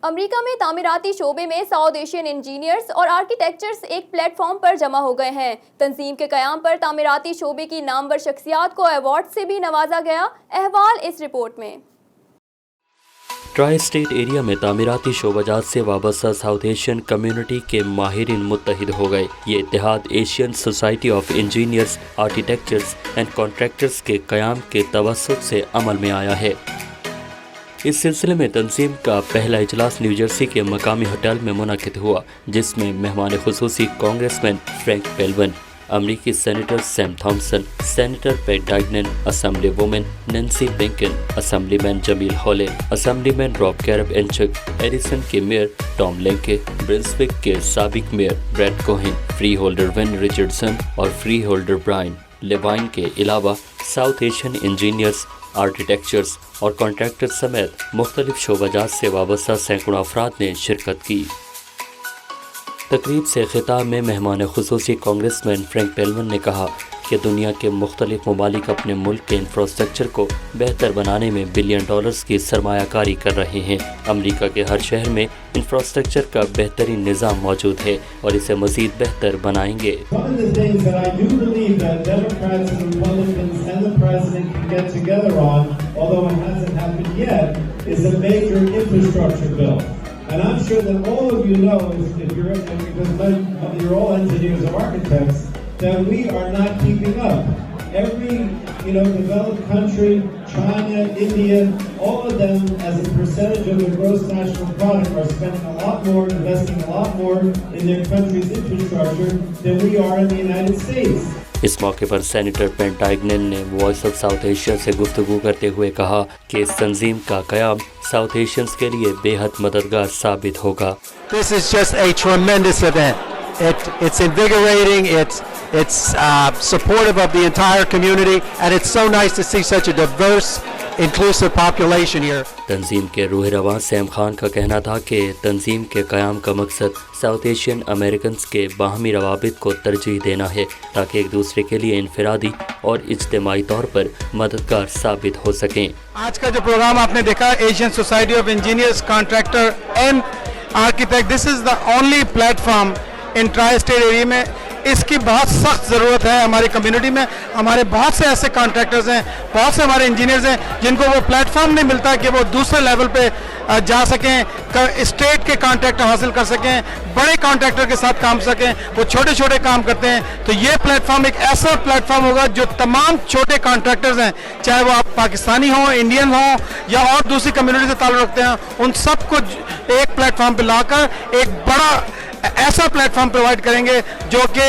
امریکہ میں تعمیراتی شعبے میں ساؤتھ ایشین انجینئرز اور آرکیٹیکچرز ایک پلیٹ فارم پر جمع ہو گئے ہیں۔ تنظیم کے قیام پر تعمیراتی شعبے کی نامور شخصیات کو ایوارڈ سے بھی نوازا گیا۔ احوال اس رپورٹ میں۔ ٹرائی اسٹیٹ ایریا میں تعمیراتی شعبہ جات سے وابستہ ساؤتھ ایشین کمیونٹی کے ماہرین متحد ہو گئے۔ یہ اتحاد Asian society of engineers, architectures and contractors کے قیام کے توسط سے عمل میں آیا ہے۔ اس سلسلے میں تنظیم کا پہلا اجلاس نیو جرسی کے مقامی ہوٹل میں منعقد ہوا، جس میں مہمان خصوصی کانگریس مین فرینک پیلون، امریکی senator Sam Thompson, senator Pat Diegnan, assembly woman Nancy Pinkin, assembly man Jamel Holley, assembly man Rob Karabinchak, Edison کے میئر ٹام لینکے، برنسوک کے سابق mayor Brad Cohen, freeholder Wayne Richardson اور freeholder Brian Levine کے علاوہ South Asian engineers, architectures اور contractor سمیت مختلف شعبہ جات سے وابستہ سینکڑوں افراد نے شرکت کی۔ تقریب سے خطاب میں مہمان خصوصی کانگریس مین فرینک پیلون نے کہا کہ دنیا کے مختلف ممالک اپنے ملک کے انفراسٹرکچر کو بہتر بنانے میں بلین ڈالرز کی سرمایہ کاری کر رہے ہیں۔ امریکہ کے ہر شہر میں انفراسٹرکچر کا بہترین نظام موجود ہے اور اسے مزید بہتر بنائیں گے۔ And I'm sure that all of you know, if you're because you're all engineers or architects, that we are not keeping up. Every, developed country, China, India, all of them as a percentage of their gross national product are spending a lot more, investing a lot more in their country's infrastructure than we are in the United States. اس موقع پر senator Pat ڈائگنن نے voice of south Asia سے گفتگو کرتے ہوئے کہا کہ اس تنظیم کا قیام ساؤتھ ایشینز کے لیے بے حد مددگار ثابت ہوگا۔ This is just a tremendous event. It's invigorating, it's supportive of the entire community, and it's so nice to see such a diverse, inclusive population here. تنظیم کے روح رواں سیم خان کا کہنا تھا کہ تنظیم کے قیام کا مقصد ساؤتھ ایشین امریکنز کے باہمی روابط کو ترجیح دینا ہے تاکہ ایک دوسرے کے لیے انفرادی اور اجتماعی طور پر مددگار ثابت ہو سکیں۔ آج کا جو پروگرام آپ نے دیکھا، Asian society of engineers, contractor and architect, this is the only plate form in tri state area میں۔ اس کی بہت سخت ضرورت ہے ہماری کمیونٹی میں۔ ہمارے بہت سے ایسے کانٹریکٹرز ہیں، بہت سے ہمارے انجینئرز ہیں جن کو وہ پلیٹ فارم نہیں ملتا کہ وہ دوسرے لیول پہ جا سکیں، اسٹیٹ کے کانٹریکٹ حاصل کر سکیں، بڑے کانٹریکٹر کے ساتھ کام سکیں۔ وہ چھوٹے چھوٹے کام کرتے ہیں، تو یہ پلیٹ فارم ایک ایسا پلیٹ فارم ہوگا جو تمام چھوٹے کانٹریکٹرز ہیں، چاہے وہ آپ پاکستانی ہوں، انڈین ہوں یا اور دوسری کمیونٹی سے تعلق رکھتے ہیں، ان سب کو ایک پلیٹ فارم پہ لا کر ایک بڑا ایسا پلیٹ فارم پرووائڈ کریں گے جو کہ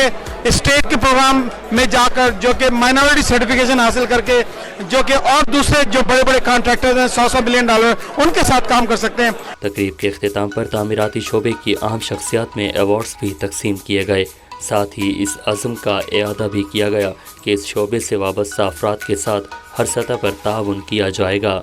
اسٹیٹ کے پروگرام میں جا کر، جو کہ مائنورٹی سرٹیفکیشن حاصل کر کے، جو کہ اور دوسرے جو بڑے بڑے کانٹریکٹرز ہیں $100 بلین ان کے ساتھ کام کر سکتے ہیں۔ تقریب کے اختتام پر تعمیراتی شعبے کی اہم شخصیات میں ایوارڈز بھی تقسیم کیے گئے۔ ساتھ ہی اس عزم کا اعادہ بھی کیا گیا کہ اس شعبے سے وابستہ افراد کے ساتھ ہر سطح پر تعاون کیا جائے گا۔